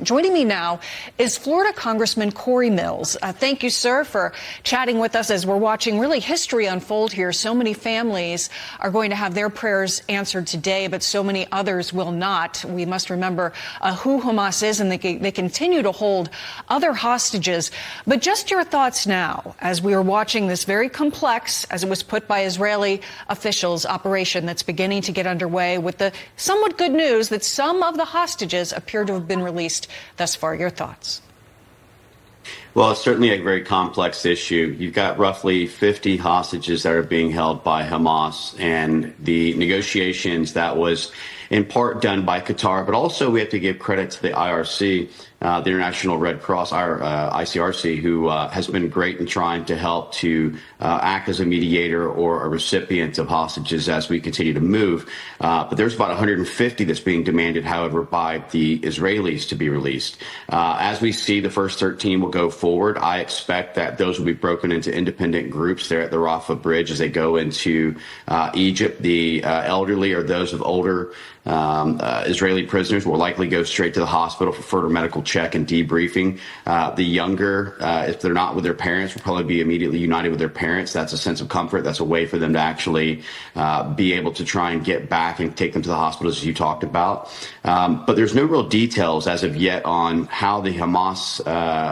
Joining me now is Florida Congressman Cory Mills. Thank you, sir, for chatting with us as we're watching really history unfold here. So many families are going to have their prayers answered today, but so many others will not. We must remember who Hamas is, and they continue to hold other hostages. But just your thoughts now, as we are watching this very complex, as it was put by Israeli officials, operation that's beginning to get underway with the somewhat good news that some of the hostages appear to have been released thus far. Your thoughts? Well, it's certainly a very complex issue. You've got roughly 50 hostages that are being held by Hamas, and the negotiations that was in part done by Qatar, but also we have to give credit to the IRC, the International Red Cross, our ICRC, who has been great in trying to help to act as a mediator or a recipient of hostages as we continue to move. But there's about 150 that's being demanded, however, by the Israelis to be released. As we see the first 13 will go forward, I expect that those will be broken into independent groups there at the Rafah Bridge as they go into Egypt. The elderly or those of older Israeli prisoners will likely go straight to the hospital for further medical check and debriefing. The younger, if they're not with their parents, will probably be immediately united with their parents. That's a sense of comfort. That's a way for them to actually be able to try and get back and take them to the hospitals, as you talked about. But there's no real details as of yet on how the Hamas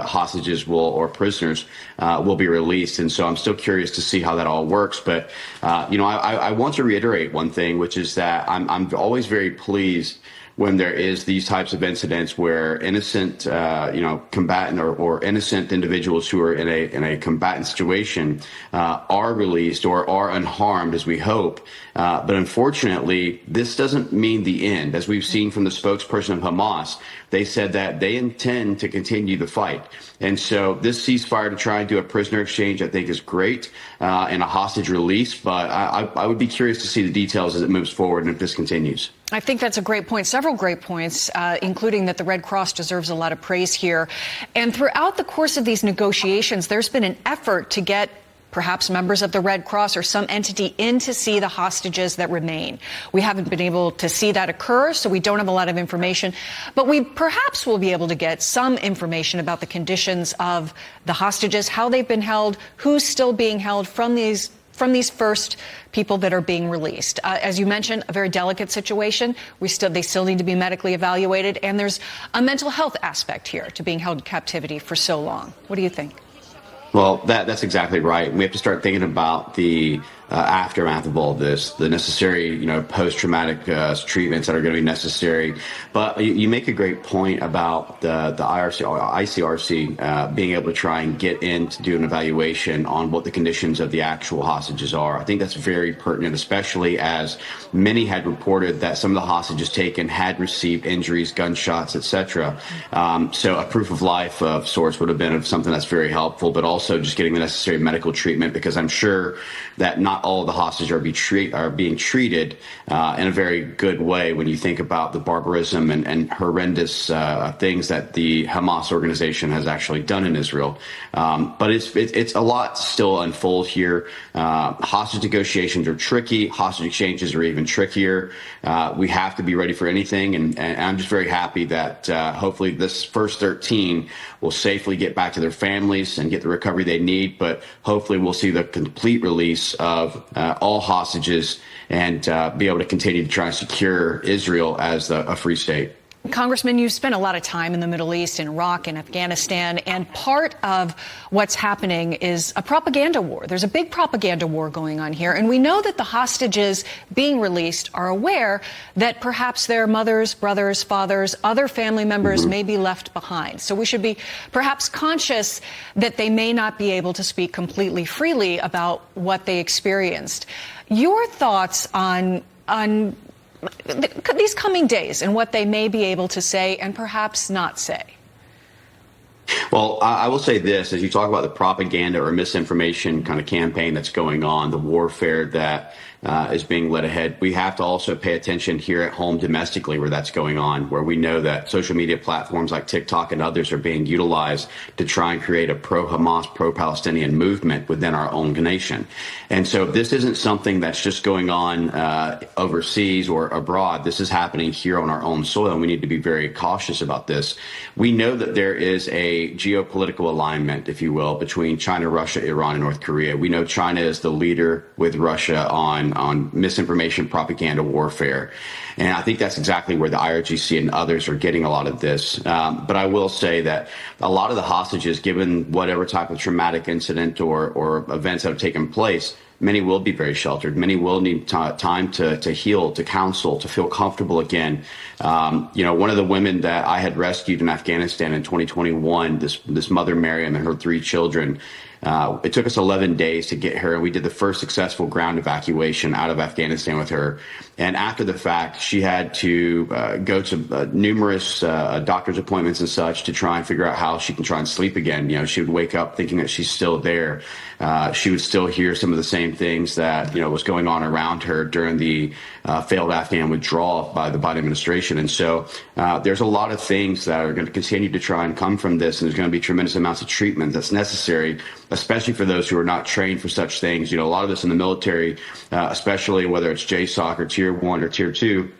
hostages or prisoners will be released. And so I'm still curious to see how that all works. But, I want to reiterate one thing, which is that I'm always very pleased when there is these types of incidents where innocent, combatant or innocent individuals who are in a combatant situation are released or are unharmed, as we hope. But unfortunately, this doesn't mean the end. As we've seen from the spokesperson of Hamas, they said that they intend to continue the fight. And so this ceasefire to try and do a prisoner exchange, I think, is great, and a hostage release. But I would be curious to see the details as it moves forward and if this continues. I think that's a great point, several great points, including that the Red Cross deserves a lot of praise here. And throughout the course of these negotiations, there's been an effort to get perhaps members of the Red Cross or some entity in to see the hostages that remain. We haven't been able to see that occur, so we don't have a lot of information. But we perhaps will be able to get some information about the conditions of the hostages, how they've been held, who's still being held from these first people that are being released. As you mentioned, a very delicate situation. They still need to be medically evaluated, and there's a mental health aspect here to being held in captivity for so long. What do you think? Well, that's exactly right. We have to start thinking about the aftermath of all this, the necessary, post-traumatic treatments that are going to be necessary. But you make a great point about the ICRC being able to try and get in to do an evaluation on what the conditions of the actual hostages are. I think that's very pertinent, especially as many had reported that some of the hostages taken had received injuries, gunshots, etc. So a proof of life of sorts would have been something that's very helpful, but also just getting the necessary medical treatment, because I'm sure that not all of the hostages are being treated in a very good way when you think about the barbarism and horrendous things that the Hamas organization has actually done in Israel. But it's a lot still unfold here. Hostage negotiations are tricky. Hostage exchanges are even trickier. We have to be ready for anything. And I'm just very happy that hopefully this first 13 will safely get back to their families and get the recovery they need. But hopefully we'll see the complete release of all hostages and be able to continue to try and secure Israel as a free state. Congressman, you've spent a lot of time in the Middle East, in Iraq and Afghanistan, and part of what's happening is a propaganda war. There's a big propaganda war going on here, and we know that the hostages being released are aware that perhaps their mothers, brothers, fathers, other family members may be left behind. So we should be perhaps conscious that they may not be able to speak completely freely about what they experienced. Your thoughts on these coming days and what they may be able to say and perhaps not say? Well, I will say this, as you talk about the propaganda or misinformation kind of campaign that's going on, the warfare that is being led ahead. We have to also pay attention here at home domestically where that's going on, where we know that social media platforms like TikTok and others are being utilized to try and create a pro-Hamas, pro-Palestinian movement within our own nation. And so this isn't something that's just going on overseas or abroad. This is happening here on our own soil, and we need to be very cautious about this. We know that there is a geopolitical alignment, if you will, between China, Russia, Iran, and North Korea. We know China is the leader with Russia on misinformation, propaganda, warfare. And I think that's exactly where the IRGC and others are getting a lot of this. But I will say that a lot of the hostages, given whatever type of traumatic incident or events that have taken place, many will be very sheltered. Many will need time to heal, to counsel, to feel comfortable again. One of the women that I had rescued in Afghanistan in 2021, this mother, Miriam, and her 3 children, it took us 11 days to get her, and we did the first successful ground evacuation out of Afghanistan with her. And after the fact, she had to go to numerous doctor's appointments and such to try and figure out how she can try and sleep again. She would wake up thinking that she's still there. She would still hear some of the same things that, was going on around her during the failed Afghan withdrawal by the Biden administration. And so there's a lot of things that are going to continue to try and come from this, and there's going to be tremendous amounts of treatment that's necessary, especially for those who are not trained for such things. A lot of this in the military, especially whether it's JSOC or Tier 1 or Tier 2,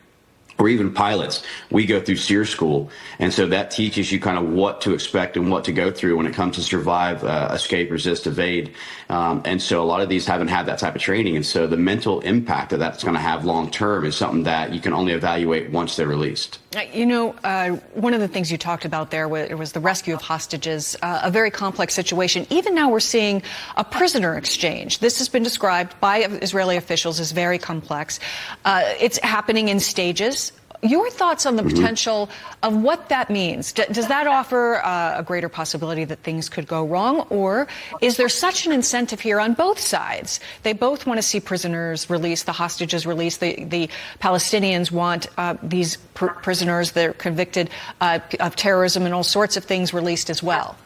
or even pilots, we go through SEER school. And so that teaches you kind of what to expect and what to go through when it comes to survive, escape, resist, evade. And so a lot of these haven't had that type of training. And so the mental impact that that's going to have long term is something that you can only evaluate once they're released. One of the things you talked about there was the rescue of hostages, a very complex situation. Even now we're seeing a prisoner exchange. This has been described by Israeli officials as very complex. It's happening in stages. Your thoughts on the potential of what that means? Does that offer a greater possibility that things could go wrong? Or is there such an incentive here on both sides? They both want to see prisoners released, the hostages released. The Palestinians want these prisoners that are convicted of terrorism and all sorts of things released as well.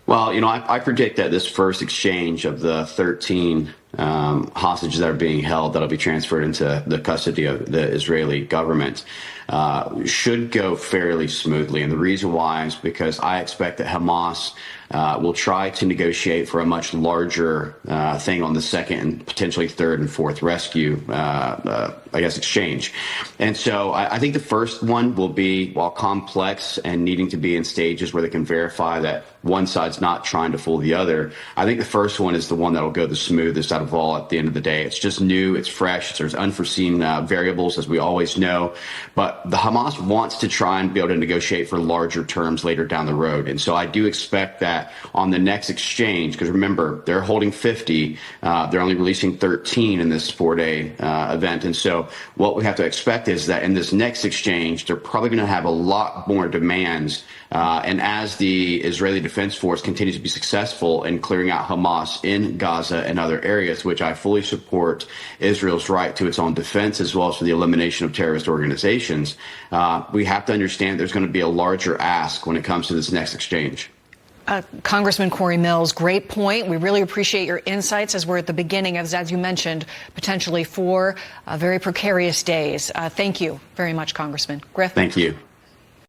Well, I predict that this first exchange of the 13 hostages that are being held that'll be transferred into the custody of the Israeli government should go fairly smoothly. And the reason why is because I expect that Hamas will try to negotiate for a much larger thing on the second and potentially third and fourth rescue, exchange. And so I think the first one will be, while complex and needing to be in stages where they can verify that one side's not trying to fool the other, I think the first one is the one that'll go the smoothest out of all at the end of the day. It's just new, it's fresh, there's unforeseen variables, as we always know. But the Hamas wants to try and be able to negotiate for larger terms later down the road. And so I do expect that on the next exchange, because remember, they're holding 50, they're only releasing 13 in this 4-day event. And so what we have to expect is that in this next exchange, they're probably going to have a lot more demands. And as the Israeli Defense Force continues to be successful in clearing out Hamas in Gaza and other areas, which I fully support Israel's right to its own defense, as well as for the elimination of terrorist organizations, we have to understand there's going to be a larger ask when it comes to this next exchange. Congressman Cory Mills, great point. We really appreciate your insights as we're at the beginning, as you mentioned, potentially 4 very precarious days. Thank you very much, Congressman. Griff? Thank you.